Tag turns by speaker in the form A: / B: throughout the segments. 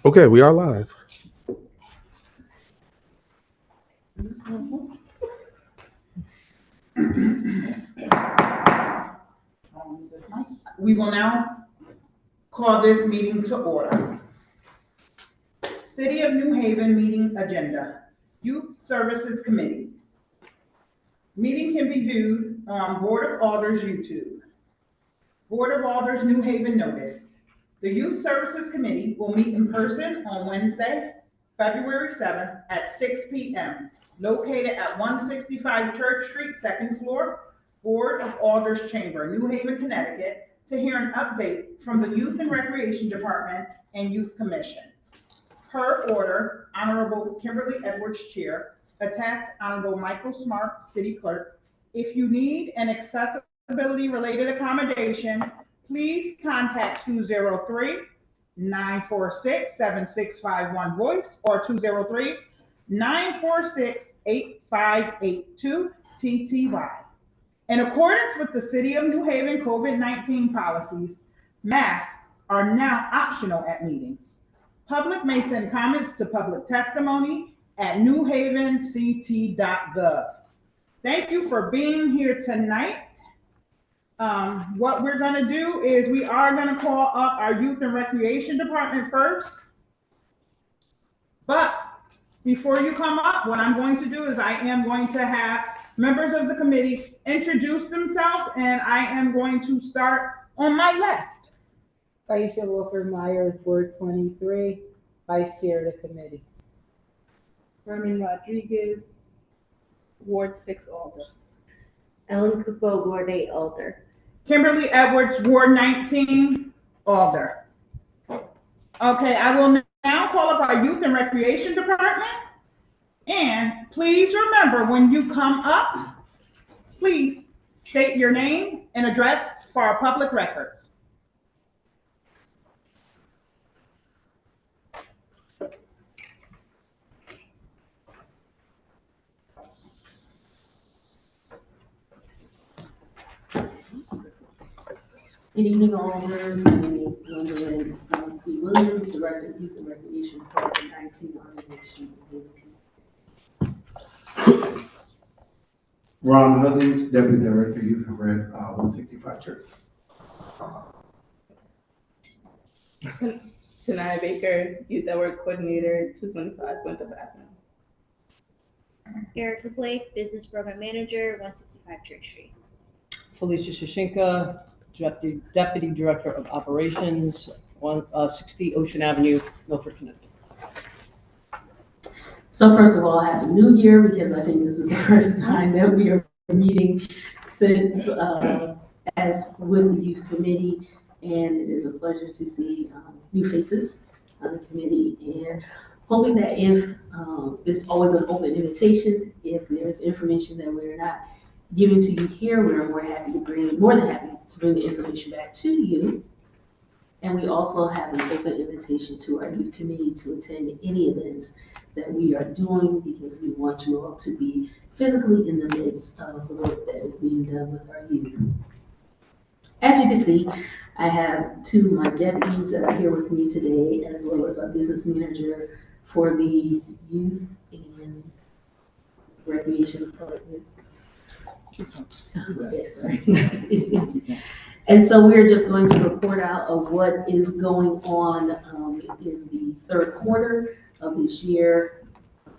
A: Okay, we are live.
B: We will now call this meeting to order. City of New Haven meeting agenda. Youth Services Committee. Meeting can be viewed on Board of Alders YouTube. Board of Alders New Haven notice. The Youth Services Committee will meet in person on Wednesday, February 7th at 6 p.m. located at 165 Church Street, second floor, Board of Alders Chamber, New Haven, Connecticut, to hear an update from the Youth and Recreation Department and Youth Commission. Per order, Honorable Kimberly Edwards, Chair, attached Honorable Michael Smart, City Clerk. If you need an accessibility-related accommodation, please contact 203-946-7651 voice or 203-946-8582 TTY. In accordance with the City of New Haven COVID-19 policies, masks are now optional at meetings. Public may send comments to public testimony at newhavenct.gov. Thank you for being here tonight. What we're gonna do is we are gonna call up our Youth and Recreation Department first. But before you come up, what I'm going to do is I am going to have members of the committee introduce themselves, and I am going to start on my left.
C: Aisha Wilford-Myers, Ward 23, Vice Chair of the committee.
D: Herman Rodriguez, Ward 6 Alder.
E: Ellen Kupo, Ward 8 Alder.
B: Kimberly Edwards, Ward 19, Alder. Okay, I will now call up our Youth and Recreation Department. And please remember, when you come up, please state your name and address for our public records.
F: Good evening, Alders. My name is Gwendolyn B. Williams, Director of Youth and Recreation Department, 19 Artisan Street, New Haven.
G: Ron Huggins, Deputy Director, Youth and Rec, 165 Church.
D: Tanaya Baker, Youth at Work Coordinator, 225 Winthrop Avenue.
H: Erica Blake, Business Program Manager, 165 Church Street.
I: Felicia Shashinka, Deputy Director of Operations, 160 Ocean Avenue, Milford, Connecticut.
F: So first of all, Happy New Year, because I think this is the first time that we are meeting since as with the Youth Committee, and it is a pleasure to see new faces on the committee, and hoping that if it's always an open invitation, if there's information that we're not giving to you here, we're more than happy to bring the information back to you. And we also have an open invitation to our youth committee to attend any events that we are doing, because we want you all to be physically in the midst of the work that is being done with our youth. As you can see, I have two of my deputies that are here with me today, as well as our business manager for the Youth and Recreation Department. Okay, sorry. And so we're just going to report out of what is going on in the third quarter of this year,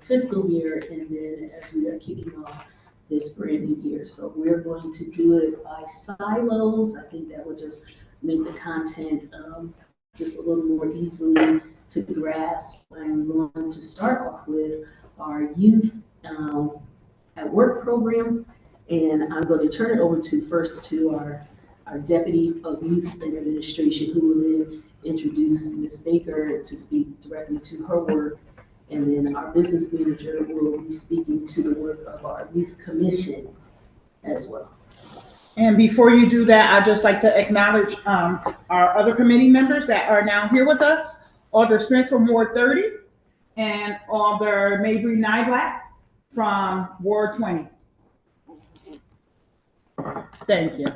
F: fiscal year, and then as we are kicking off this brand new year. So we're going to do it by silos. I think that will just make the content just a little more easily to grasp. I'm going to start off with our Youth at Work program. And I'm going to turn it over first to our Deputy of Youth and Administration, who will then introduce Ms. Baker to speak directly to her work. And then our business manager will be speaking to the work of our Youth Commission as well.
B: And before you do that, I'd just like to acknowledge our other committee members that are now here with us. Alder Smith from Ward 30 and Alder Mabry Nyblack from Ward 20. Thank you.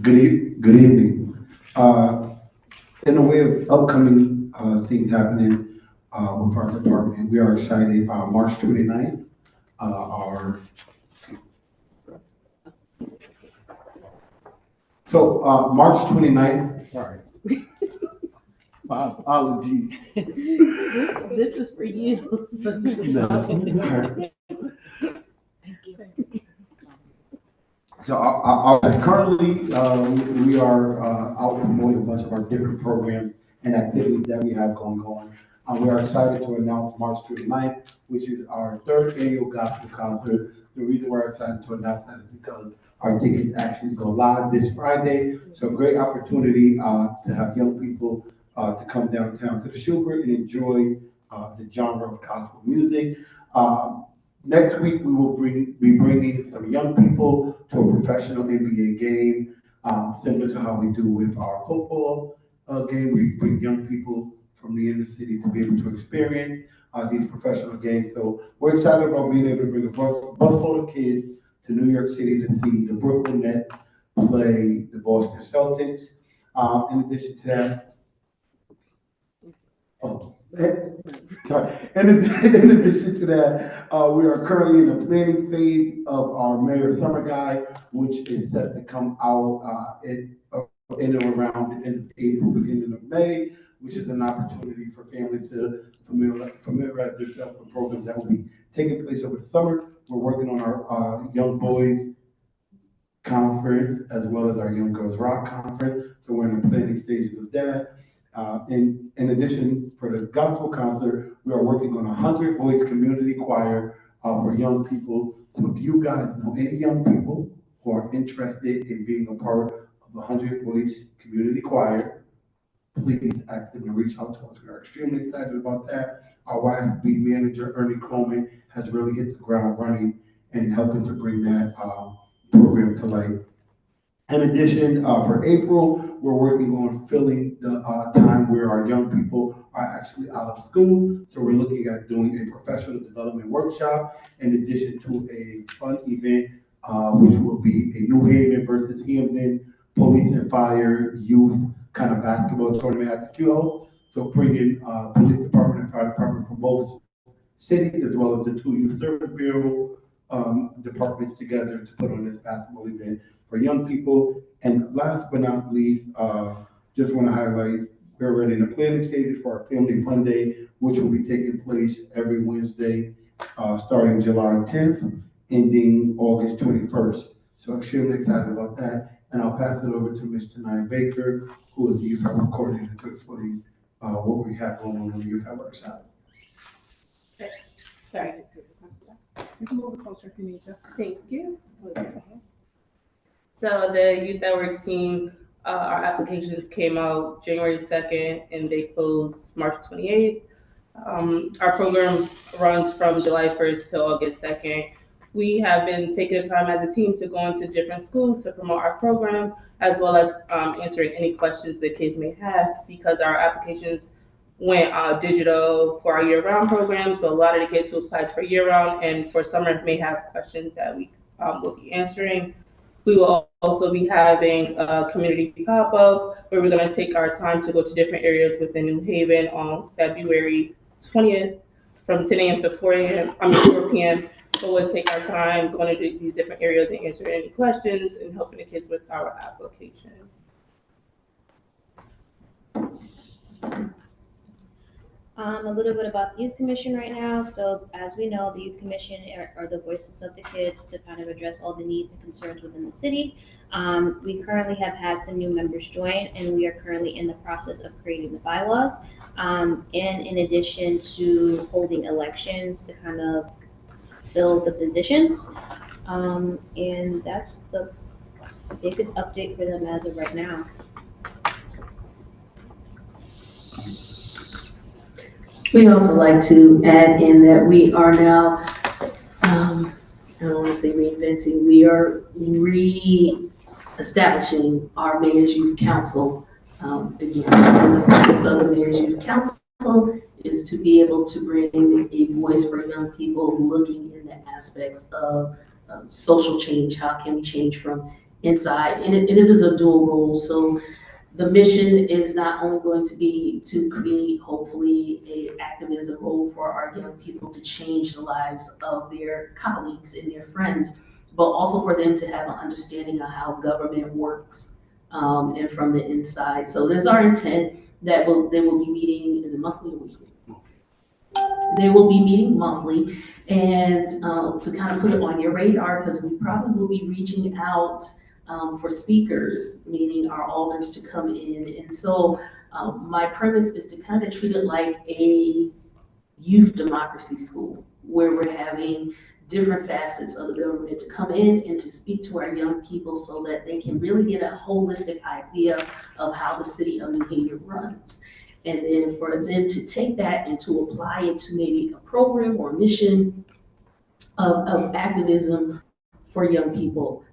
G: Good evening. In the way of upcoming things happening with our department. We are excited. March 29th, our March 29th, sorry. My apologies.
F: This is for you.
G: No. So currently, we are out promoting a bunch of our different programs and activities that we have going on. We are excited to announce March 29th, which is our third annual gospel concert. The reason we're excited to announce that is because our tickets actually go live this Friday. So great opportunity to have young people to come downtown to the Schubert and enjoy the genre of gospel music. Next week, we will be bringing some young people to a professional NBA game, similar to how we do with our football game. We bring young people from the inner city to be able to experience these professional games. So we're excited about being able to bring a busload of kids to New York City to see the Brooklyn Nets play the Boston Celtics. In addition to that, sorry. In addition to that, we are currently in the planning phase of our Mayor Summer Guide, which is set to come out in and around the end of April, beginning of May, which is an opportunity for families to familiarize themselves with programs that will be taking place over the summer. We're working on our Young Boys Conference as well as our Young Girls Rock Conference. So we're in the planning stages of that. In addition, for the gospel concert, we are working on a 100 voice community choir for young people. So if you guys know any young people who are interested in being a part of a 100 voice community choir, please ask them to reach out to us. We are extremely excited about that. Our YSB manager, Ernie Coleman, has really hit the ground running and helping to bring that program to light. In addition, for April, we're working on filling the time where our young people are actually out of school. So we're looking at doing a professional development workshop in addition to a fun event, which will be a New Haven versus Hampton police and fire youth kind of basketball tournament at the Q House. So bringing police department and fire department from both cities as well as the two youth service bureau departments together to put on this basketball event for young people. And last but not least, just want to highlight, we're already in the planning stages for our Family Fun Day, which will be taking place every Wednesday, starting July 10th, ending August 21st. So extremely excited about that. And I'll pass it over to Ms. Tanaya Baker, who is the Youth Network Coordinator, to explain what we have going on the Youth Network side.
D: Sorry. You can move it closer if you need to. Thank you. So the Youth Network team, our applications came out January 2nd and they closed March 28th. Our program runs from July 1st to August 2nd. We have been taking the time as a team to go into different schools to promote our program, as well as answering any questions the kids may have, because our applications went digital for our year-round program. So a lot of the kids who applied for year-round and for summer may have questions that we will be answering. We will also be having a community pop-up where we're going to take our time to go to different areas within New Haven on February 20th from 10 a.m. to 4 p.m. So we'll take our time going to these different areas and answering any questions and helping the kids with our application.
H: A little bit about the Youth Commission right now. So as we know, the Youth Commission are the voices of the kids to kind of address all the needs and concerns within the city. We currently have had some new members join, and we are currently in the process of creating the bylaws. And in addition to holding elections to kind of fill the positions. And that's the biggest update for them as of right now.
F: We also like to add in that we are now, I don't want to say reinventing, we are re-establishing our Mayor's Youth Council. Again, the purpose of the Mayor's Youth Council is to be able to bring a voice for young people looking in the aspects of social change. How can we change from inside? And it is a dual role. So The mission is not only going to be to create, hopefully, a activism role for our young people to change the lives of their colleagues and their friends, but also for them to have an understanding of how government works, and from the inside. So there's our intent that they will be meeting, is it monthly or weekly? They will be meeting monthly, and to kind of put it on your radar, because we probably will be reaching out for speakers, meaning our alders to come in. And so my premise is to kind of treat it like a youth democracy school, where we're having different facets of the government to come in and to speak to our young people so that they can really get a holistic idea of how the city of New Haven runs. And then for them to take that and to apply it to maybe a program or a mission of activism for young people.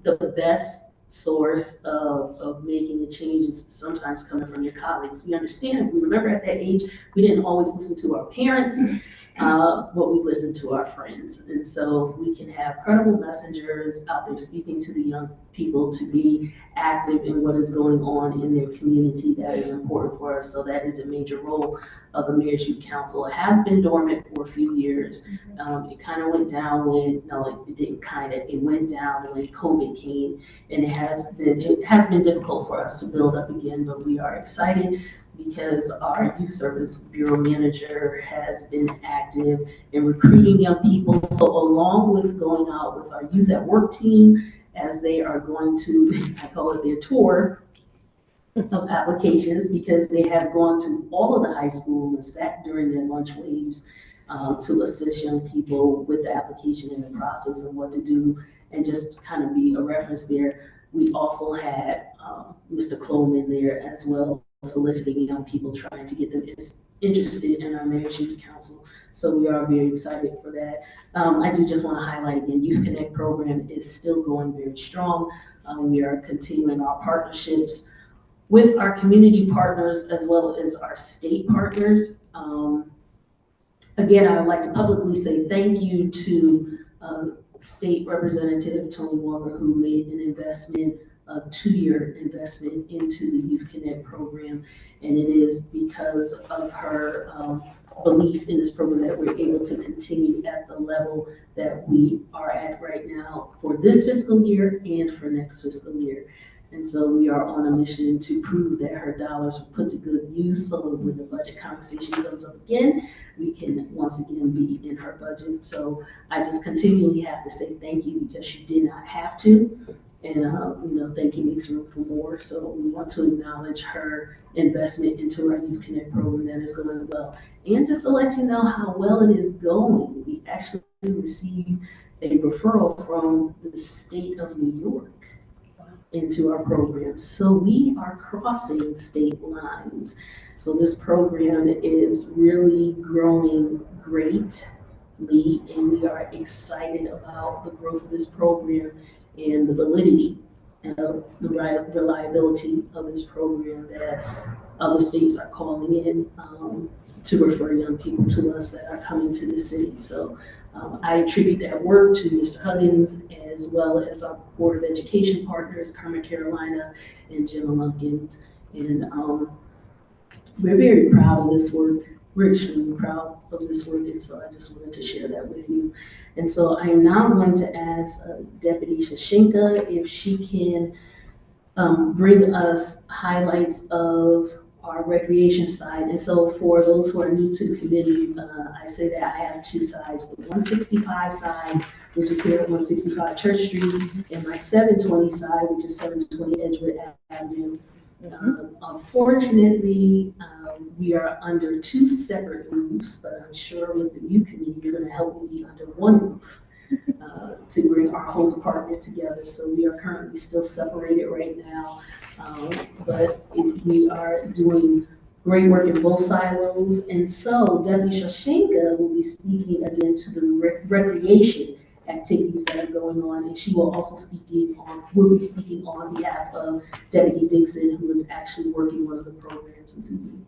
F: The best source of making a change is sometimes coming from your colleagues. We understand, we remember at that age, we didn't always listen to our parents, but we listened to our friends. And so we can have credible messengers out there speaking to the young people to be active in what is going on in their community. That is important for us. So that is a major role of the Mayor's Youth Council. It has been dormant for a few years. It kind of went down when, no, it didn't kind of, it went down when COVID came, and it has been difficult for us to build up again, but we are excited because our youth service bureau manager has been active in recruiting young people. So along with going out with our youth at work team, as they are going to, I call it their tour of applications, because they have gone to all of the high schools and sat during their lunch waves to assist young people with the application and the process of what to do, and just kind of be a reference there. We also had Mr. Coleman there as well, soliciting young people, trying to get them interested in our Mayor's Youth Council. So we are very excited for that. I do just want to highlight again, Youth Connect program is still going very strong. We are continuing our partnerships with our community partners as well as our state partners. Again, I would like to publicly say thank you to State Representative Tony Walker, who made an investment, a 2-year investment into the Youth Connect program. And it is because of her belief in this program that we're able to continue at the level that we are at right now for this fiscal year and for next fiscal year. And so we are on a mission to prove that her dollars were put to good use, so that when the budget conversation comes up again, we can once again be in her budget. So I just continually have to say thank you, because she did not have to. And thank you makes room for more. So we want to acknowledge her investment into our Youth Connect program that is going well. And just to let you know how well it is going, we actually received a referral from the state of New York into our program. So we are crossing state lines. So this program is really growing greatly, and we are excited about the growth of this program and the validity and the reliability of this program that other states are calling in to refer young people to us that are coming to the city. So I attribute that work to Mr. Huggins, as well as our Board of Education partners, Carmen Carolina and Jim Lumpkins. And we're very proud of this work. We're extremely proud of this work, and so I just wanted to share that with you. And so I am now going to ask Deputy Shashinka if she can bring us highlights of our recreation side. And so for those who are new to the committee, I say that I have 2 sides: the 165 side, which is here at 165 Church Street, and my 720 side, which is 720 Edgewood Avenue. Unfortunately, we are under 2 separate roofs, but I'm sure with the youth committee, you're going to help me be under 1 roof to bring our whole department together. So we are currently still separated right now, but we are doing great work in both silos. And so Deputy Shashinka will be speaking again to the recreation activities that are going on, and she will also will be speaking on behalf of Deputy Dixon, who is actually working one of the programs this evening.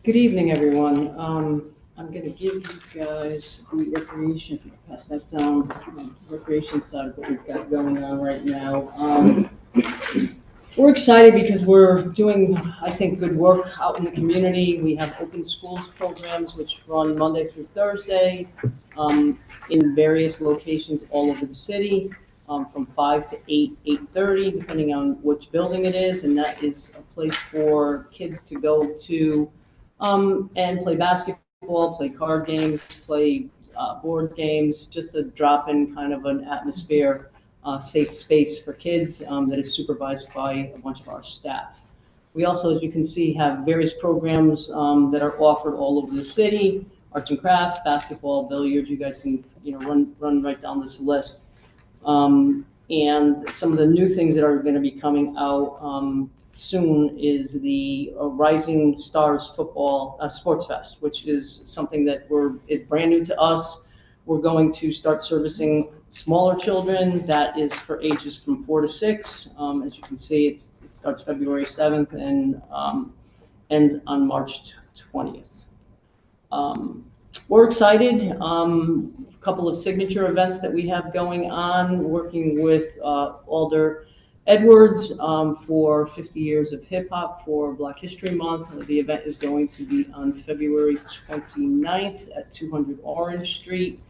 I: Good evening, everyone. I'm going to give you guys the recreation, if you can pass that down, recreation side of what we've got going on right now. We're excited because we're doing, I think, good work out in the community. We have open schools programs which run Monday through Thursday in various locations all over the city, from 5 to 8, 8:30, depending on which building it is. And that is a place for kids to go to and play basketball, play card games, play board games, just a drop-in kind of an atmosphere, safe space for kids that is supervised by a bunch of our staff. We also, as you can see, have various programs that are offered all over the city: arts and crafts, basketball, billiards. You guys can, run right down this list. And some of the new things that are going to be coming out soon is the Rising Stars Football Sports Fest, which is something that is brand new to us. We're going to start servicing smaller children. That is for ages from 4 to 6. As you can see, it starts February 7th and ends on March 20th. We're excited. A couple of signature events that we have going on, working with Alder Edwards for 50 years of hip hop for Black History Month. The event is going to be on February 29th at 200 Orange Street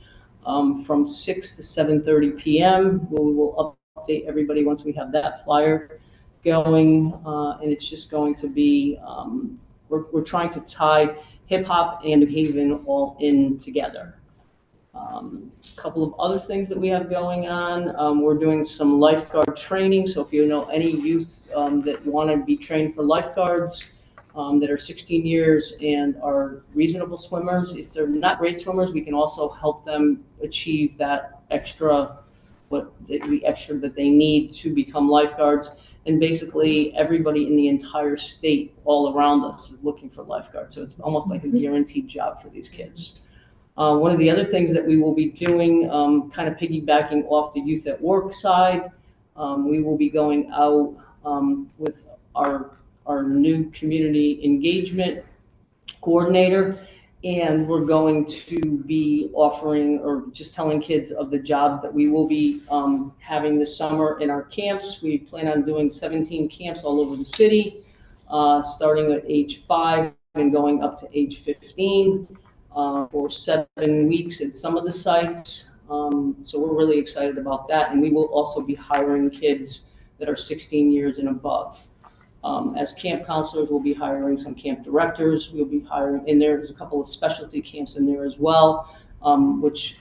I: from 6 to 7:30 p.m. We will update everybody once we have that flyer going, and it's just going to be, we're trying to tie hip hop and New Haven all in together. A couple of other things that we have going on. We're doing some lifeguard training. So if you know any youth that want to be trained for lifeguards that are 16 years and are reasonable swimmers, if they're not great swimmers, we can also help them achieve that extra, the extra that they need to become lifeguards. And basically everybody in the entire state all around us is looking for lifeguards. So it's almost like a guaranteed job for these kids. One of the other things that we will be doing, kind of piggybacking off the Youth at Work side, we will be going out with our new community engagement coordinator, and we're going to be offering or just telling kids of the jobs that we will be having this summer in our camps. We plan on doing 17 camps all over the city, starting at age 5 and going up to age 15 for 7 weeks at some of the sites. So we're really excited about that, and we will also be hiring kids that are 16 years and above. As camp counselors, we'll be hiring some camp directors. We'll be hiring, and there's a couple of specialty camps in there as well, which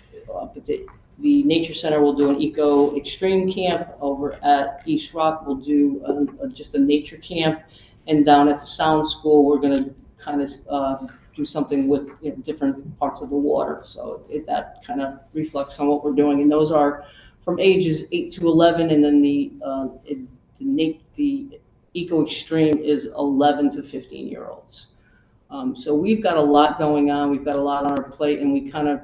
I: the Nature Center will do an Eco Extreme camp. Over at East Rock, we'll do just a nature camp. And down at the Sound School, we're going to kind of do something with different parts of the water. So that kind of reflects on what we're doing. And those are from ages 8 to 11, and then the Eco Extreme is 11 to 15-year-olds. So we've got a lot going on. We've got a lot on our plate, and we kind of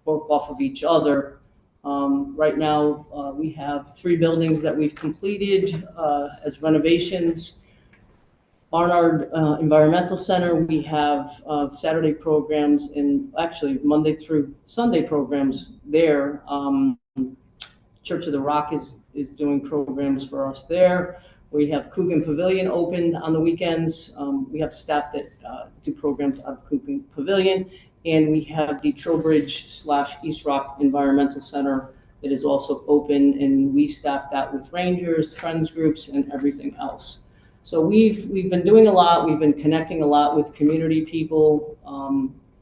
I: work off of each other. Right now, we have 3 buildings that we've completed as renovations. Barnard Environmental Center, we have Saturday programs and actually Monday through Sunday programs there. Church of the Rock is doing programs for us there. We have Coogan Pavilion open on the weekends. We have staff that do programs out of Coogan Pavilion. And we have the Trowbridge / East Rock Environmental Center that is also open, and we staff that with rangers, friends groups, and everything else. So we've been doing a lot. We've been connecting a lot with community people.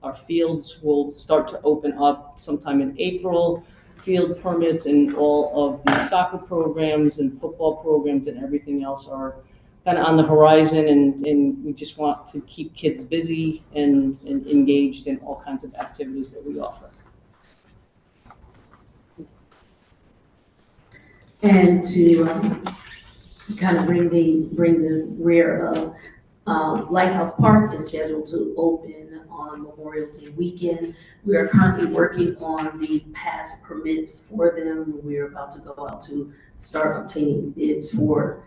I: Our fields will start to open up sometime in April. Field permits and all of the soccer programs and football programs and everything else are kind of on the horizon, and we just want to keep kids busy and engaged in all kinds of activities that we offer.
F: And to kind of bring the rear of Lighthouse Park is scheduled to open on Memorial Day weekend. We are currently working on the pass permits for them. We're about to go out to start obtaining bids for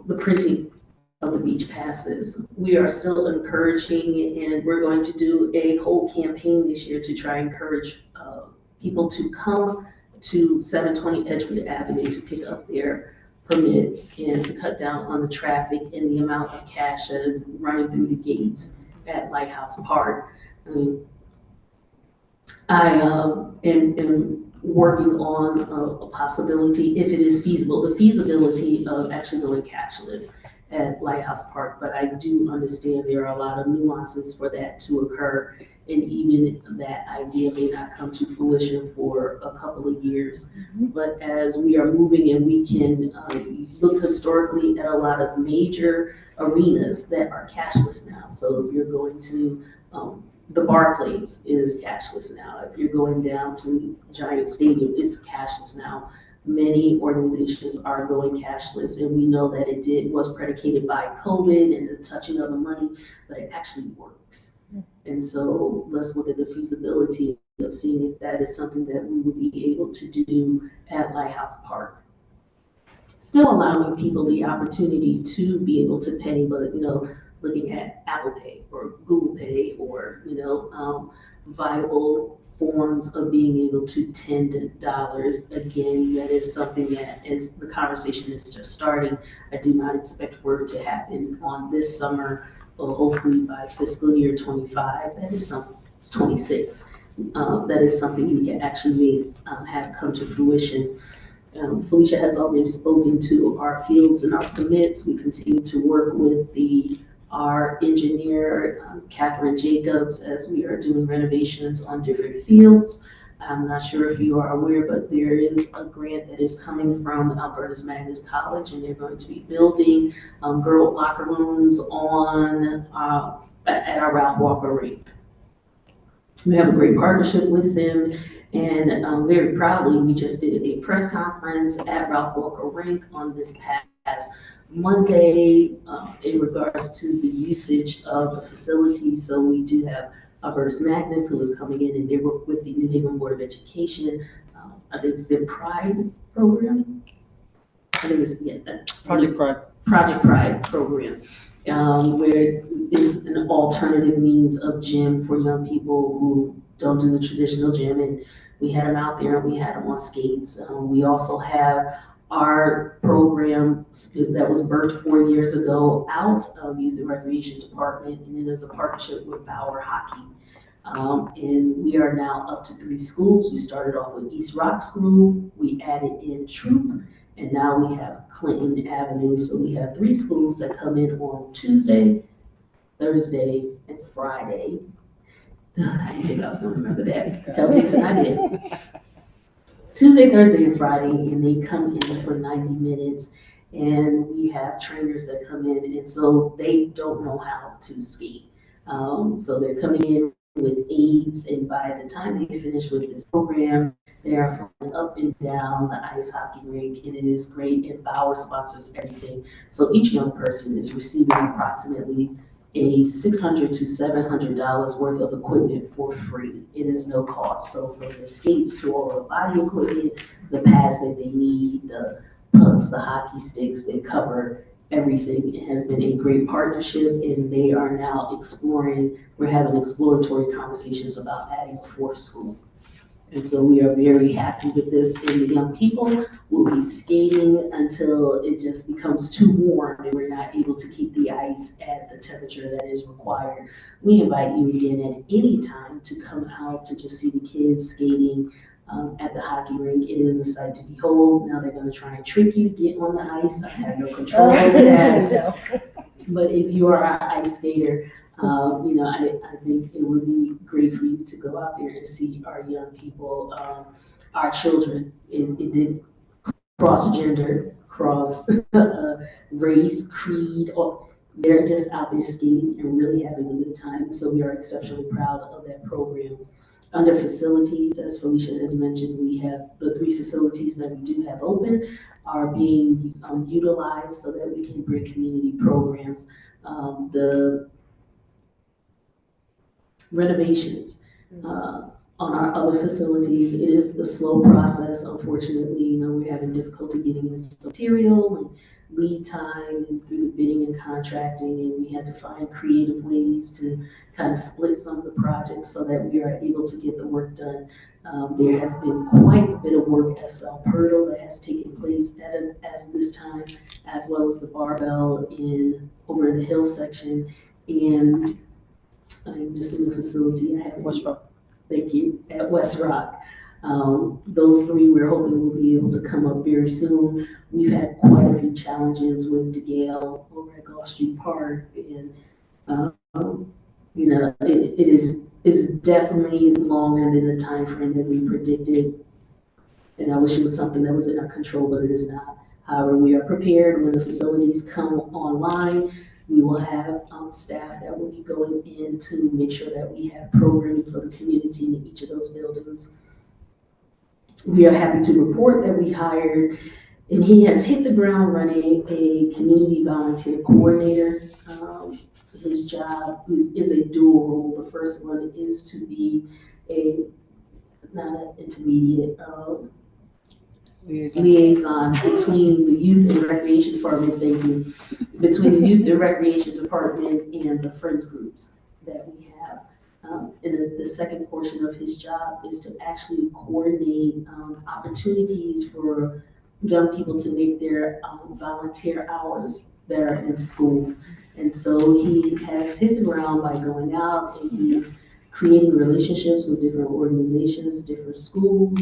F: the printing of the beach passes. We are still encouraging, and we're going to do a whole campaign this year to try and encourage people to come to 720 Edgewood Avenue to pick up their permits and to cut down on the traffic and the amount of cash that is running through the gates at Lighthouse Park. I mean, am working on a possibility, if it is feasible, the feasibility of actually going cashless at Lighthouse Park, but I do understand there are a lot of nuances for that to occur, and even that idea may not come to fruition for a couple of years. But as we are moving and we can look historically at a lot of major arenas that are cashless now. So if you're going to the Barclays is cashless now. If you're going down to Giant Stadium, it's cashless now. Many organizations are going cashless, and we know that was predicated by COVID and the touching of the money, but it actually works. And so let's look at the feasibility of seeing if that is something that we would be able to do at Lighthouse Park. Still allowing people the opportunity to be able to pay, but looking at Apple Pay or Google Pay or viable forms of being able to $10. Again, that is something that, as the conversation is just starting, I do not expect for it to happen on this summer, or hopefully by fiscal year 25. That is 26. That is something we can actually have come to fruition. Felicia has already spoken to our fields and our permits. We continue to work with our engineer, Catherine Jacobs, as we are doing renovations on different fields. I'm not sure if you are aware, but there is a grant that is coming from Albertus Magnus College, and they're going to be building girl locker rooms at our Ralph Walker Rink. We have a great partnership with them, and very proudly, we just did a press conference at Ralph Walker Rink on this past Monday in regards to the usage of the facility. So we do have Albertus Magnus, who is coming in, and they work with the New Haven Board of Education. I think it's their Pride program. I think it's
I: Project Pride.
F: Project Pride program, where it is an alternative means of gym for young people who don't do the traditional gym. And we had them out there, and we had them on skates. We also have our program that was birthed 4 years ago out of the Youth and Recreation Department, and it is a partnership with BoA Hockey. And we are now up to 3 schools. We started off with East Rock School, we added in Troop, and now we have Clinton Avenue. So we have 3 schools that come in on Tuesday, Thursday, and Friday. I didn't think I was gonna remember that. Tell Jason I did. Tuesday, Thursday, and Friday, and they come in for 90 minutes, and we have trainers that come in, and so they don't know how to skate. So they're coming in with aids, and by the time they finish with this program, they are flying up and down the ice hockey rink, and it is great, and BoA sponsors everything. So each young person is receiving approximately a $600 to $700 worth of equipment for free. It is no cost. So from the skates to all the body equipment, the pads that they need, the pucks, the hockey sticks, they cover everything. It has been a great partnership, and they are now exploring, we're having exploratory conversations about adding a 4th school. And so we are very happy with this, and the young people will be skating until it just becomes too warm and we're not able to keep the ice at the temperature that is required. We invite you again at any time to come out to just see the kids skating at the hockey rink. It is a sight to behold. Now they're gonna try and trick you to get on the ice. I have no control over that. But if you are an ice skater, I think it would be great for you to go out there and see our young people, our children. It did cross gender, cross race, creed, or they're just out there skating and really having a good time. So we are exceptionally proud of that program. Under facilities, as Felicia has mentioned, we have the 3 facilities that we do have open are being utilized so that we can bring community programs. The renovations On our other facilities, it is a slow process. Unfortunately, we're having difficulty getting in some material and lead time and through the bidding and contracting, and we had to find creative ways to kind of split some of the projects so that we are able to get the work done. There has been quite a bit of work at Salperdo that has taken place as this time, as well as the barbell over in the hill section, and I'm just in the facility. I have
I: West Rock.
F: Thank you, at West Rock. Those three we're hoping will be able to come up very soon. We've had quite a few challenges with DeGale over at Gulf Street Park, and it's definitely longer than the time frame that we predicted. And I wish it was something that was in our control, but it is not. However, we are prepared when the facilities come online. We will have staff that will be going in to make sure that we have programming for the community in each of those buildings. We are happy to report that we hired, and he has hit the ground running, a community volunteer coordinator. His job is a dual role. The first one is to be not an intermediate, liaison between the youth and recreation department, thank you, between the youth and recreation department and the friends groups that we have. And the second portion of his job is to actually coordinate opportunities for young people to make their volunteer hours that are in school. And so he has hit the ground by going out, and he's creating relationships with different organizations, different schools.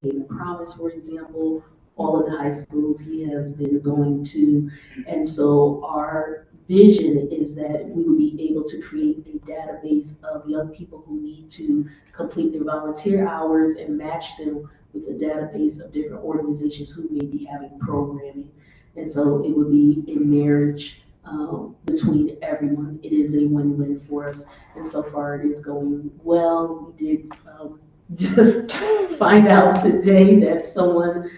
F: Haven Promise, for example, all of the high schools he has been going to. And so our vision is that we will be able to create a database of young people who need to complete their volunteer hours and match them with a database of different organizations who may be having programming. And so it would be a marriage between everyone. It is a win-win for us. And so far it is going well. We did just find out today that someone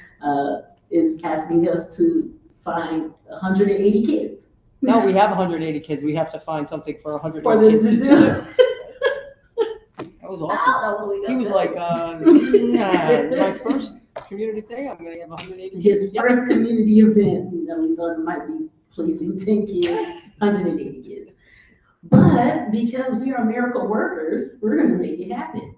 F: is asking us to find 180 kids.
I: No, we have 180 kids. We have to find something for 180
F: For them
I: kids
F: to
I: to
F: do.
I: That was
F: I
I: awesome.
F: don't know what we
I: He was
F: gonna
I: like,
F: do.
I: nah, my first community thing, I'm gonna have 180
F: His
I: kids. Yep.
F: first community event, we thought it might be placing 10 kids, 180 kids. But because we are miracle workers, we're gonna make it happen.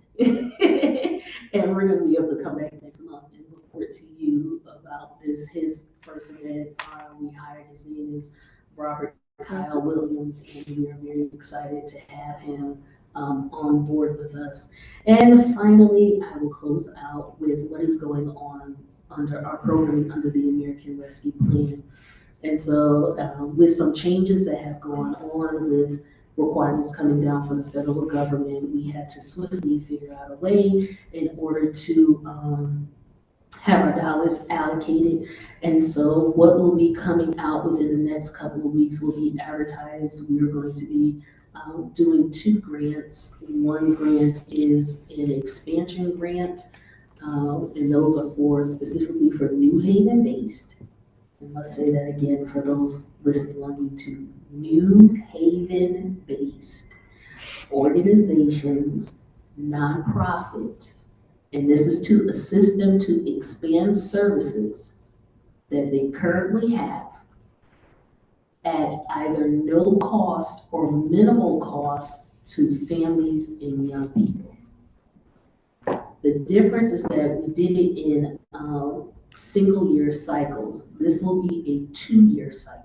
F: And we're gonna be able to come back next month and report to you about this. His first event we hired, his name is Robert Kyle Williams, and we are very excited to have him on board with us. And finally, I will close out with what is going on under our programming under the American Rescue Plan. And so with some changes that have gone on with requirements coming down from the federal government, we had to swiftly figure out a way in order to have our dollars allocated. And so what will be coming out within the next couple of weeks will be advertised. We are going to be doing 2 grants. One grant is an expansion grant, and those are specifically for New Haven based. And let's say that again for those listening on YouTube. New Haven based organizations, nonprofit, and this is to assist them to expand services that they currently have at either no cost or minimal cost to families and young people. The difference is that we did it in single year cycles. This will be a 2-year cycle.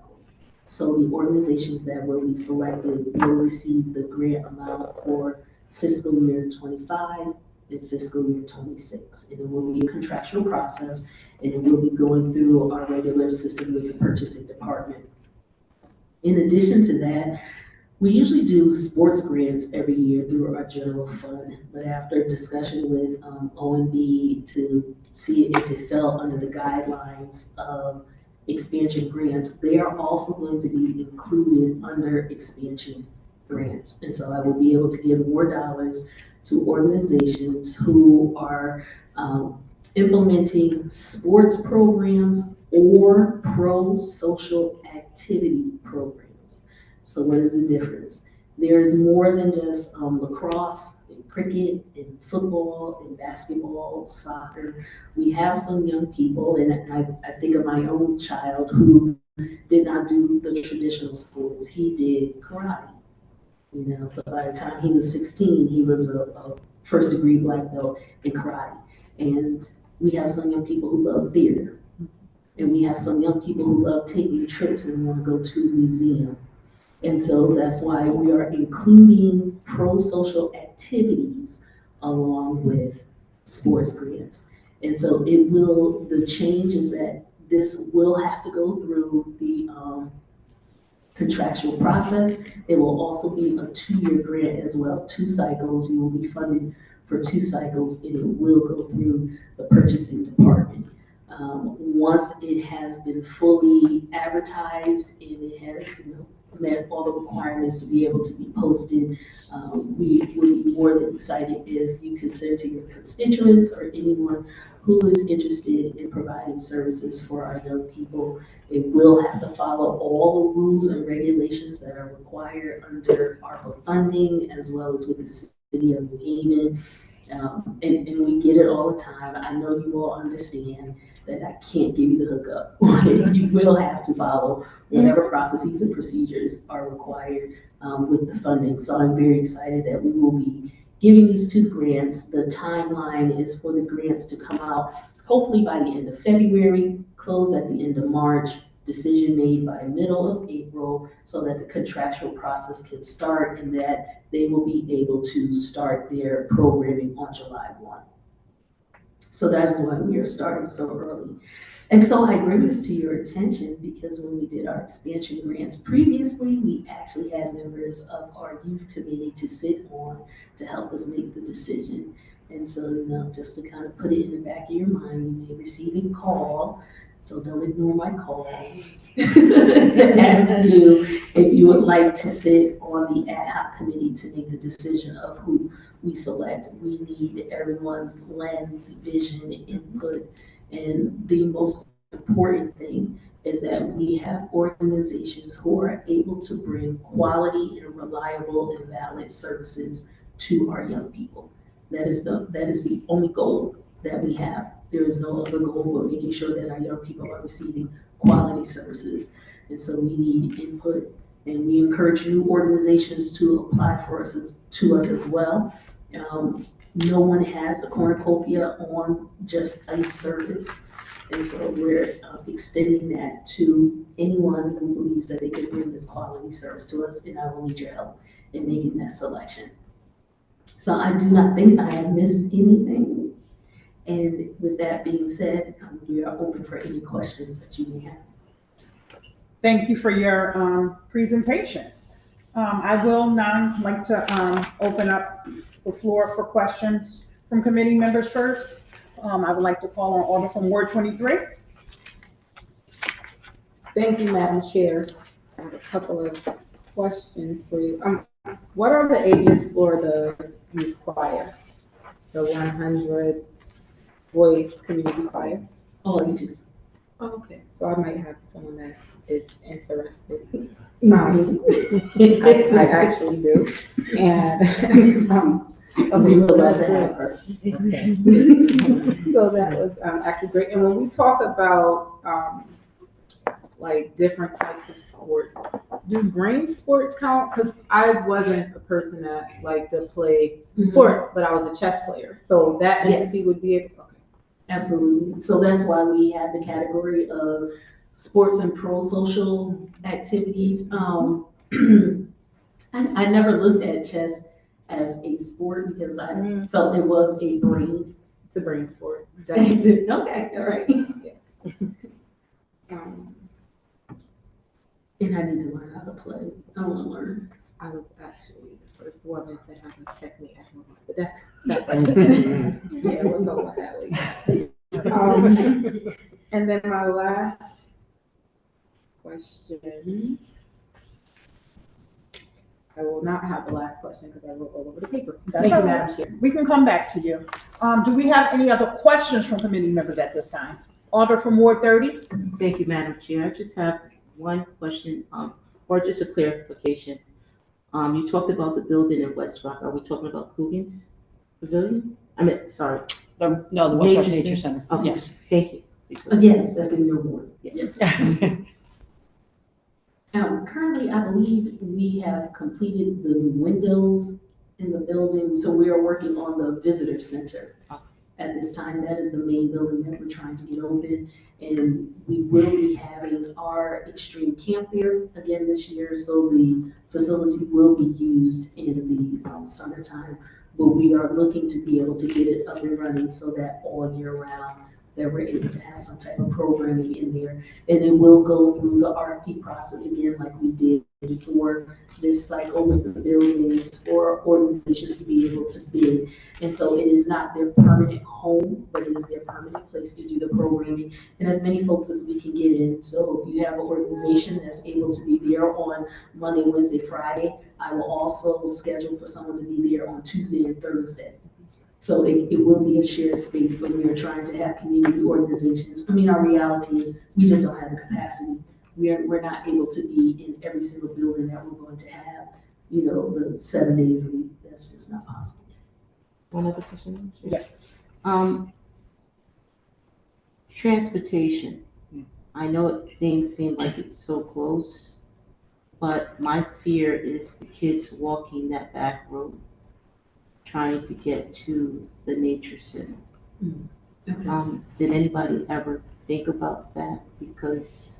F: So the organizations that will be selected will receive the grant amount for fiscal year 25 and fiscal year 26. And it will be a contractual process, and it will be going through our regular system with the purchasing department. In addition to that, we usually do sports grants every year through our general fund, but after discussion with OMB to see if it fell under the guidelines of expansion grants, they are also going to be included under expansion grants. And so I will be able to give more dollars to organizations who are implementing sports programs or pro-social activity programs. So what is the difference? There's more than just lacrosse and cricket and football and basketball, soccer. We have some young people, and I think of my own child who did not do the traditional sports. He did karate. So by the time he was 16, he was a first degree black belt in karate. And we have some young people who love theater. And we have some young people who love taking trips and want to go to a museum. And so that's why we are including pro-social activities along with sports grants. And so the change is that this will have to go through the contractual process. It will also be a 2-year grant as well, 2 cycles. You will be funded for 2 cycles, and it will go through the purchasing department. Once it has been fully advertised and it has, met all the requirements to be able to be posted, we would be more than excited if you could send to your constituents or anyone who is interested in providing services for our young people. It will have to follow all the rules and regulations that are required under ARPA funding, as well as with the city of New Haven. And we get it all the time. I know you all understand that I can't give you the hookup. You will have to follow whatever processes and procedures are required with the funding. So I'm very excited that we will be giving these 2 grants. The timeline is for the grants to come out hopefully by the end of February, close at the end of March, decision made by middle of April, so that the contractual process can start and that they will be able to start their programming on July 1. So that is why we are starting so early. And so I bring this to your attention because when we did our expansion grants previously, we actually had members of our youth committee to sit on to help us make the decision. And so, just to kind of put it in the back of your mind, you may receive a call, so don't ignore my calls, to ask you if you would like to sit on the ad hoc committee to make the decision of who we select. We need everyone's lens, vision, input, and the most important thing is that we have organizations who are able to bring quality and reliable and valid services to our young people. That is the only goal that we have. There is no other goal but making sure that our young people are receiving quality services. And so we need input, and we encourage new organizations to apply to us as well. No one has a cornucopia on just a service. And so we're extending that to anyone who believes that they can bring this quality service to us, and I will need your help in making that selection. So I do not think I have missed anything. And with that being said, we are open for any questions that you may have.
B: Thank you for your presentation. I will now like to open up the floor for questions from committee members first. I would like to call on order from Ward 23.
C: Thank you, Madam Chair. I have a couple of questions for you. What are the ages for the youth choir, the 100 voice community choir?
F: All ages.
C: Oh, okay, so I might have someone that is interested. I actually do. And
F: We would love to have her.
C: Okay. So that was actually great. And when we talk about like different types of sports, do brain sports count? Because I wasn't a person that liked to play sports, but I was a chess player. So that entity would be okay.
F: Absolutely. So that's why we have the category of sports and pro-social activities. I never looked at chess as a sport because I felt it was a brain.
C: It's a brain sport.
F: Okay, all right. And I need to learn how to play. I want to learn.
C: I was actually the first woman to have a checkmate at home, but yeah, we'll talk about that later. And then my last question. I will not have the last question because I wrote all over the paper. Thank you, Madam Chair.
B: We can come back to you. Do we have any other questions from committee members at this time? Order from Ward 30.
A: Thank you, Madam Chair. I just have one question, or just a clarification. You talked about the building in West Rock. Are we talking about Coogan's Pavilion? I mean, sorry.
I: No, the West Rock
A: Nature
I: Nature
A: Center?
I: Center,
A: Okay.
I: yes.
A: Thank you.
F: Yes, that's in your ward, yes.
I: Yes.
F: Currently, I believe we have completed the windows in the building, so we are working on the visitor center. At this time, that is the main building that we're trying to get open, and we will be having our extreme camp there again this year, so the facility will be used in the summertime. But we are looking to be able to get it up and running so that all year round, that we're able to have some type of programming in there. And it will go through the RFP process again, like we did for this cycle with the buildings for organizations to be able to bid. And so it is not their permanent home, but it is their permanent place to do the programming. And as many folks as we can get in. So if you have an organization that's able to be there on Monday, Wednesday, Friday, I will also schedule for someone to be there on Tuesday and Thursday. So it will be a shared space, but we are trying to have community organizations. I mean, our reality is we just don't have the capacity. We're not able to be in every single building that we're going to have, the 7 days a week. That's just not possible.
A: One other question?
B: Yes.
A: Transportation. I know things seem like it's so close, but my fear is the kids walking that back road, trying to get to the nature center.
F: Okay.
A: Did anybody ever think about that? Because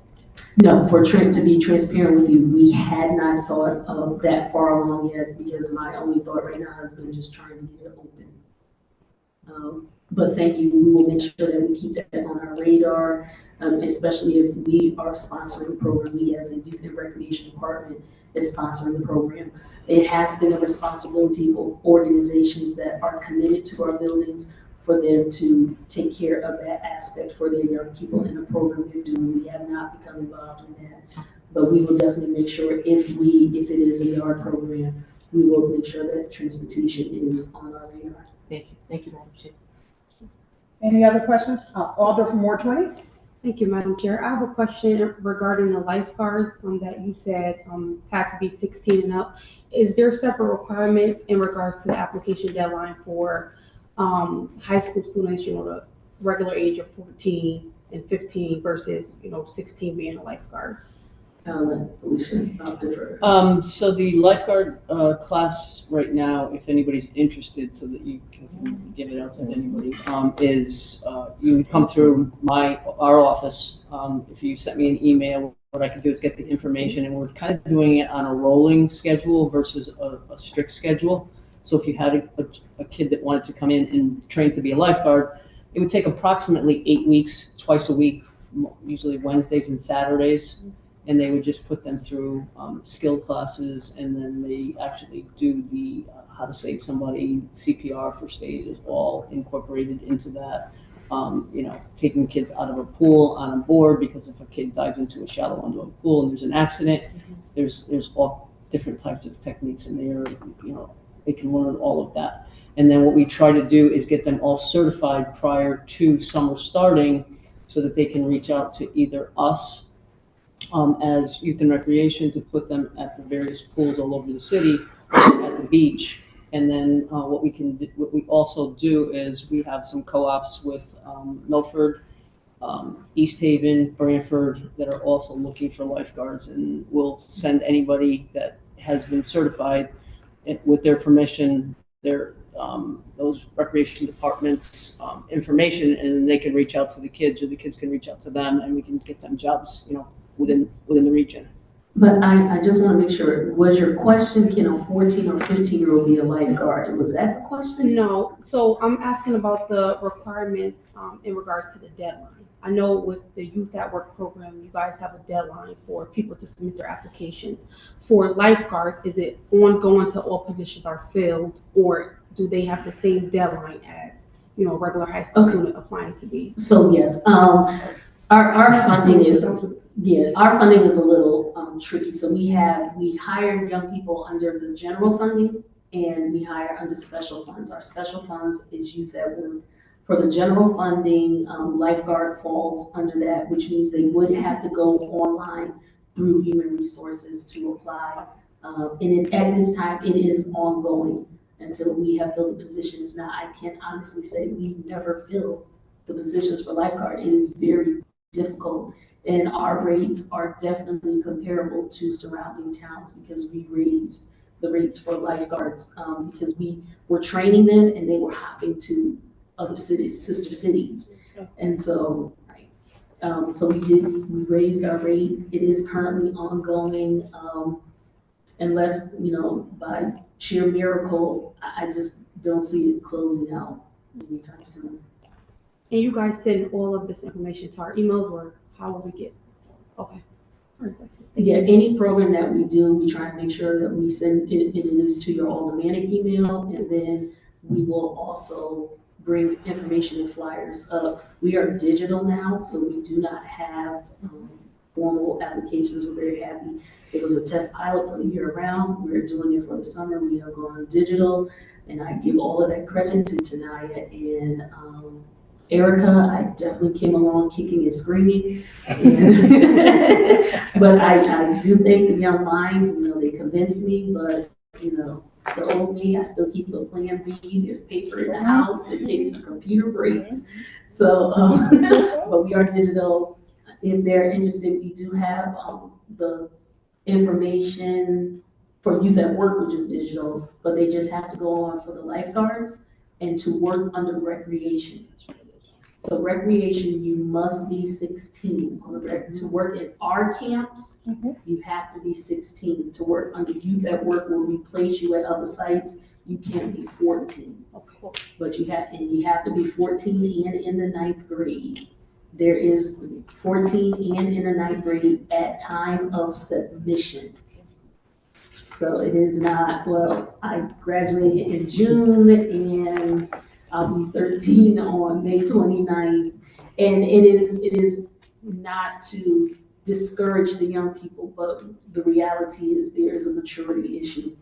F: No, to be transparent with you, we had not thought of that far along yet because my only thought right now has been just trying to get it open. But thank you, we will make sure that we keep that on our radar, especially if we are sponsoring the program. We as a youth and recreation department is sponsoring the program. It has been a responsibility of organizations that are committed to our buildings for them to take care of that aspect for their young people in the program they're doing. We have not become involved in that, but we will definitely make sure if it is a yard program, we will make sure that transportation is on our radar.
A: thank you, Madam Chair.
B: Any other questions? Alder from Ward 20?
J: Thank you, Madam Chair. I have a question regarding the lifeguards that you said had to be 16 and up. Is there separate requirements in regards to the application deadline for high school students, the regular age of 14 and 15 versus, 16 being a lifeguard?
F: Felicia, differ.
I: So the lifeguard class right now, if anybody's interested, so that you can give it out to anybody, is you would come through our office. If you sent me an email, what I could do is get the information, and we're kind of doing it on a rolling schedule versus a strict schedule. So if you had a kid that wanted to come in and train to be a lifeguard, it would take approximately 8 weeks, twice a week, usually Wednesdays and Saturdays. And they would just put them through skill classes, and then they actually do the how to save somebody, CPR, first aid is all incorporated into that. Taking kids out of a pool on a board, because if a kid dives into a shallow end of a pool and there's an accident, there's all different types of techniques in there. They can learn all of that. And then what we try to do is get them all certified prior to summer starting, so that they can reach out to either us as youth and recreation to put them at the various pools all over the city, at the beach. And then what we also do is we have some co-ops with Milford, East Haven, Branford, that are also looking for lifeguards, and we'll send anybody that has been certified with their permission, those recreation departments information, and they can reach out to the kids, or the kids can reach out to them, and we can get them jobs, within the region.
F: But I just want to make sure, was your question, can a 14 or 15-year-old be a lifeguard? Was that the question?
J: No. So I'm asking about the requirements in regards to the deadline. I know with the Youth at Work program, you guys have a deadline for people to submit their applications. For lifeguards, is it ongoing till all positions are filled, or do they have the same deadline as, a regular high school student applying to be?
F: So yes, our funding is, our funding is a little tricky. So we hire young people under the general funding, and we hire under special funds. Our special funds is Youth at Work. For the general funding, lifeguard falls under that, which means they would have to go online through Human Resources to apply At this time, it is ongoing until we have filled the positions. Now, I can honestly say we never fill the positions for lifeguard. It is very difficult. And our rates are definitely comparable to surrounding towns because we raised the rates for lifeguards, because we were training them and they were hopping to other cities, sister cities. And so, so we raised our rate. It is currently ongoing, unless, by sheer miracle, I just don't see it closing out anytime soon.
J: And you guys send all of this information to our emails, or how will we get? Okay. All right, that's it.
F: Yeah, any program that we do, we try and make sure that we send it is to your automatic email, and then we will also bring information and flyers up. We are digital now, so we do not have formal applications. We're very happy. It was a test pilot for the year round. We're doing it for the summer. We are going digital, and I give all of that credit to Tanaya and Erica. I definitely came along kicking and screaming. But I do think the young minds, they convinced me, but, the old me, I still keep a plan B. There's paper in the house in case the computer breaks. So, but we are digital. If they're interested, we do have the information for youth at work, which is digital, but they just have to go on for the lifeguards and to work under recreation. So recreation, you must be 16 on the to work at our camps. You have to be 16 to work under youth at work. Where we place you at other sites, you can't be 14. But you have to be 14 and in the 9th grade. There is 14 and in the 9th grade at time of submission. So it is not, well, I graduated in June and I'll be 13 on May 29th. And it is not to discourage the young people, but the reality is there is a maturity issue.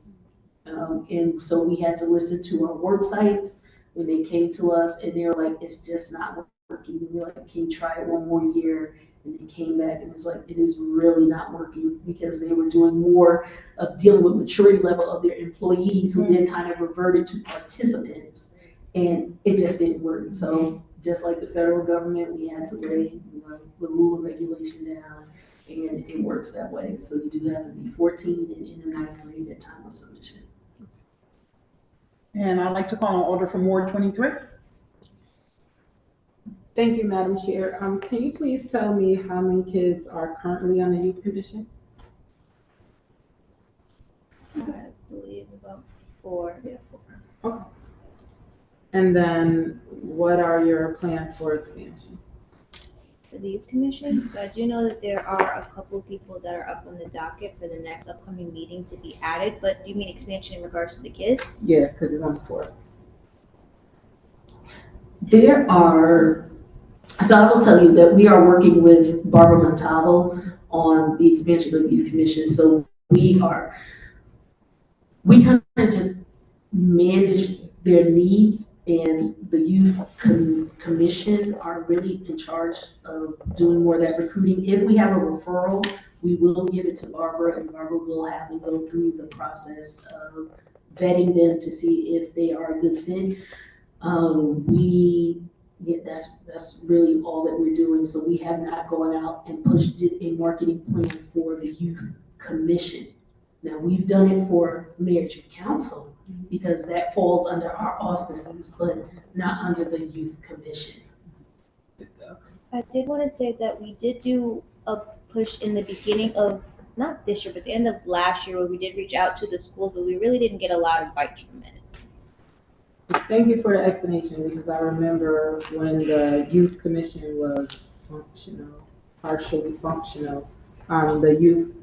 F: And so we had to listen to our work sites when they came to us, and they're like, it's just not working. And we're like, can you try it one more year? And they came back and it's like, it is really not working, because they were doing more of dealing with maturity level of their employees who then kind of reverted to participants, and it just didn't work. So just like the federal government, we had to lay the rule of regulation down, and it works that way. So you do have to be 14 and in the 9th grade at time of submission.
B: And I'd like to call on order from Ward 23.
C: Thank you, Madam Chair. Can you please tell me how many kids are currently on the Youth Commission?
H: I believe about 4. Yeah, 4.
C: Okay. And then what are your plans for expansion?
H: For the Youth Commission, so I do know that there are a couple of people that are up on the docket for the next upcoming meeting to be added, but do you mean expansion in regards to the kids?
C: Yeah, because it's on the 4th.
F: There are, so I will tell you that we are working with Barbara Montalvo on the expansion of the Youth Commission. So we kind of just manage their needs, and the Youth Commission are really in charge of doing more of that recruiting. If we have a referral, we will give it to Barbara, and Barbara will have to go through the process of vetting them to see if they are a good fit. That's really all that we're doing. So we have not gone out and pushed a marketing plan for the Youth Commission. Now, we've done it for Marriage and Council because that falls under our auspices, but not under the Youth Commission.
H: I did want to say that we did do a push in the beginning of, not this year, but the end of last year, where we did reach out to the schools, but we really didn't get a lot of bites from it.
C: Thank you for the explanation, because I remember when the Youth Commission was functional, partially functional, the youth,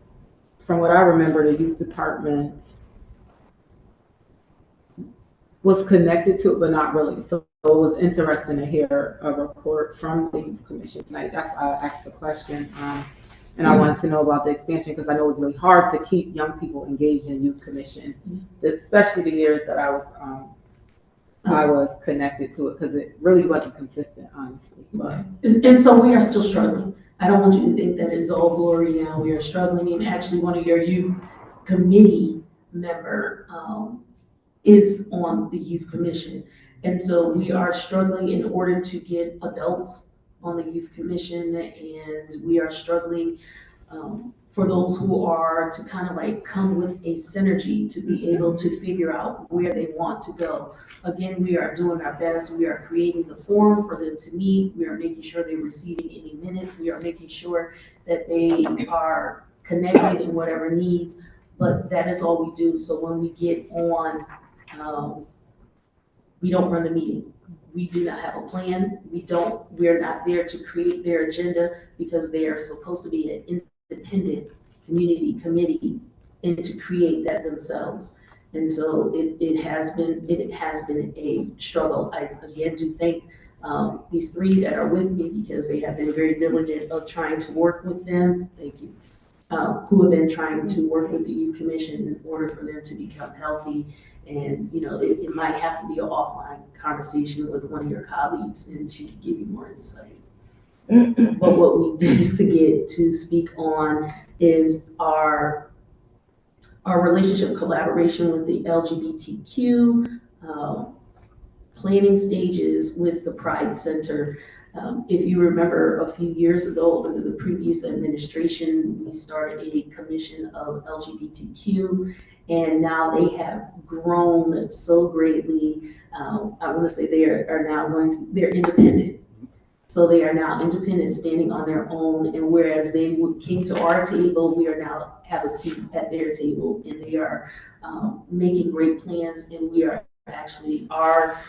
C: from what I remember, the youth department was connected to it, but not really. So it was interesting to hear a report from the Youth Commission tonight. That's why I asked the question. And I wanted to know about the expansion, because I know it's really hard to keep young people engaged in Youth Commission, especially the years that I was connected to it, because it really wasn't consistent, honestly. But
F: And so we are still struggling. I don't want you to think that it's all glory now. We are struggling, and actually one of your youth committee member is on the youth commission. And so we are struggling in order to get adults on the youth commission, and we are struggling for those who are to kind of like come with a synergy to be able to figure out where they want to go. Again, we are doing our best. We are creating the forum for them to meet. We are making sure they're receiving any minutes. We are making sure that they are connected in whatever needs, but that is all we do. So when we get on, we don't run the meeting. We do not have a plan. We're not there to create their agenda because they are supposed to be an independent community committee and to create that themselves. And so it has been a struggle. I again do thank these three that are with me because they have been very diligent of trying to work with them. Thank you. Who have been trying to work with the youth commission in order for them to become healthy. And, you know, it might have to be an offline conversation with one of your colleagues and she could give you more insight. But what we did forget to speak on is our relationship collaboration with the LGBTQ, planning stages with the Pride Center. If you remember a few years ago, under the previous administration, we started a commission of LGBTQ, and now they have grown so greatly. I want to say they're independent. So they are now independent, standing on their own, and whereas they came to our table, we are now have a seat at their table, and they are making great plans, and we are actually, our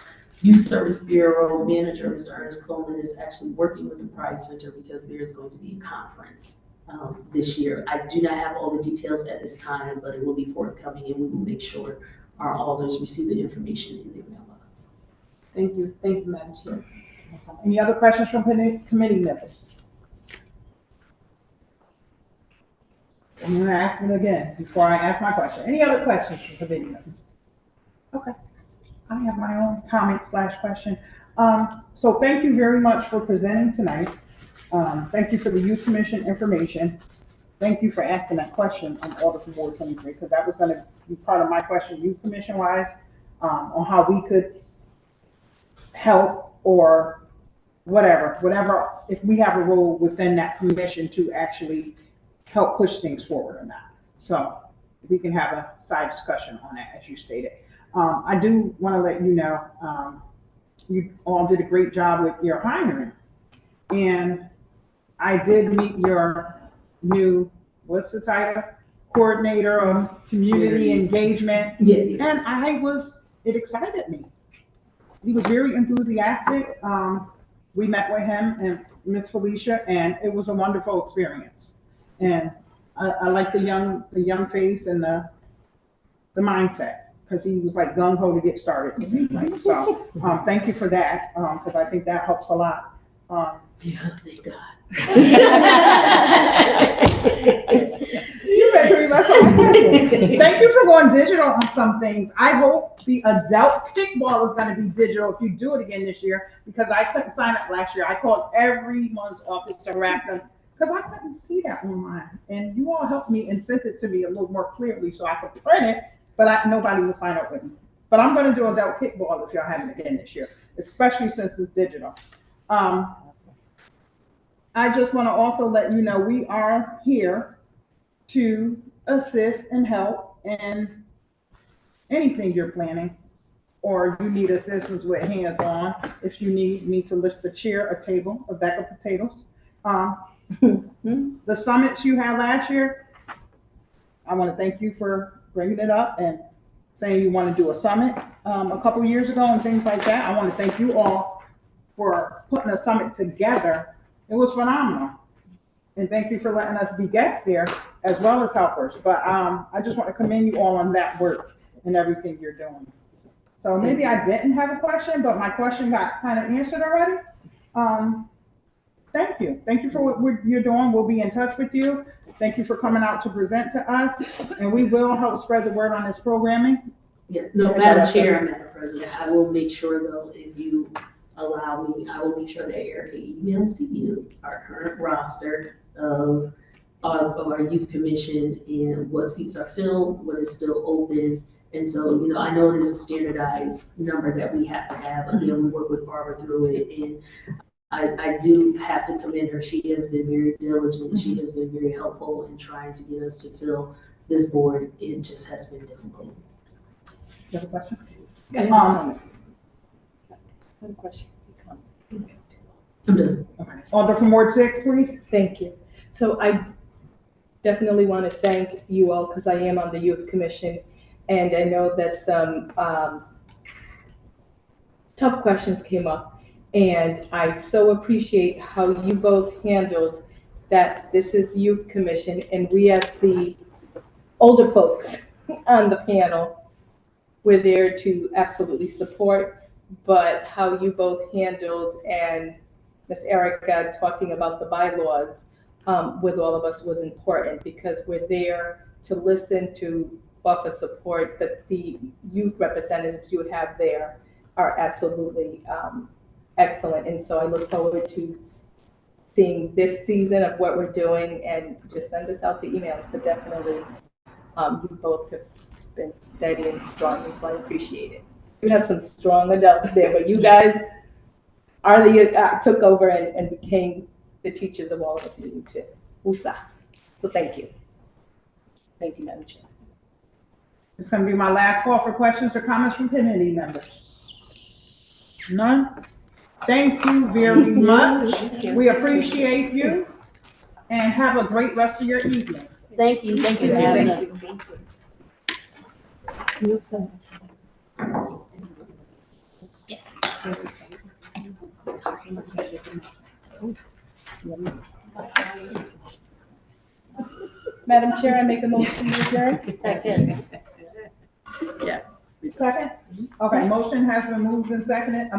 F: Youth Service Bureau manager, Mr. Ernest Coleman, is actually working with the Pride Center because there is going to be a conference this year. I do not have all the details at this time, but it will be forthcoming, and we will make sure our alders receive the information in their mailbox.
B: Thank you, Madam Chair. Any other questions from committee members? I'm gonna ask it again before I ask my question. Any other questions from committee members? Okay, I have my own comment / question. So thank you very much for presenting tonight. Thank you for the Youth Commission information. Thank you for asking that question on order for Board 23, because that was gonna be part of my question, Youth Commission wise, on how we could help or whatever, if we have a role within that commission to actually help push things forward or not. So we can have a side discussion on that, as you stated. I do want to let you know, you all did a great job with your hiring. And I did meet your new, what's the title? Coordinator of Community Engagement.
F: Yeah.
B: And it excited me. He was very enthusiastic. We met with him and Miss Felicia, and it was a wonderful experience. And I like the young face and the mindset, because he was like gung ho to get started. So thank you for that, because I think that helps a lot.
F: Yeah, thank God.
B: You better read my question. Thank you for going digital on some things. I hope the adult kickball is going to be digital if you do it again this year, because I couldn't sign up last year. I called everyone's office to harass them because I couldn't see that online. And you all helped me and sent it to me a little more clearly so I could print it, but nobody would sign up with me. But I'm going to do adult kickball if y'all have it again this year, especially since it's digital. I just want to also let you know we are here to assist and help in anything you're planning, or you need assistance with hands-on. If you need me to lift a chair, a table, a bag of potatoes. The summits you had last year, I want to thank you for bringing it up and saying you want to do a summit a couple years ago and things like that. I want to thank you all for putting a summit together. It was phenomenal. And thank you for letting us be guests there as well as helpers. But I just want to commend you all on that work and everything you're doing. So maybe I didn't have a question, but my question got kind of answered already. Thank you. Thank you for what you're doing. We'll be in touch with you. Thank you for coming out to present to us. And we will help spread the word on this programming.
F: Yes, no, Madam Chair and Madam President, I will make sure though, if you allow me, I will make sure that Erica emails to you our current roster of of our youth commission and what seats are filled, what is still open. And so, I know it is a standardized number that we have to have. Again, we work with Barbara through it, and I do have to commend her. She has been very diligent. She has been very helpful in trying to get us to fill this board. It just has been difficult.
B: You have a question?
F: I'm done.
B: Alder from Ward 6, please.
J: Thank you. So I definitely want to thank you all because I am on the youth commission, and I know that some tough questions came up, and I so appreciate how you both handled that. This is the youth commission, and we as the older folks on the panel, we're there to absolutely support, but how you both handled, and Ms. Erica talking about the bylaws with all of us was important, because we're there to listen, to offer support, but the youth representatives you have there are absolutely excellent. And so I look forward to seeing this season of what we're doing, and just send us out the emails, but definitely you both have been steady and strong, so I appreciate it. You have some strong adults there, but you guys are took over and became the teachers of all of us needing to USA. So thank you. Thank you, Madam Chair.
B: It's going to be my last call for questions or comments from committee members. None? Thank you very much. We appreciate you, and have a great rest of your evening.
E: Thank you.
I: Thank you for having us.
H: Yes.
J: Madam Chair, I make a motion to adjourn.
E: Second.
B: Second? Okay, motion has been moved and seconded,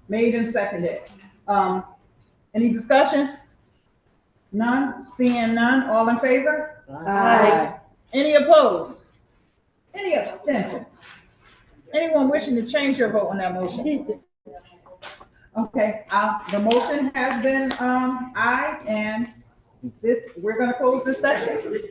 B: made and seconded. Any discussion? None? Seeing none, all in favor?
E: Aye.
B: Any opposed? Any abstentions? Anyone wishing to change your vote on that motion? Okay, the motion has been, aye, and we're gonna close this session.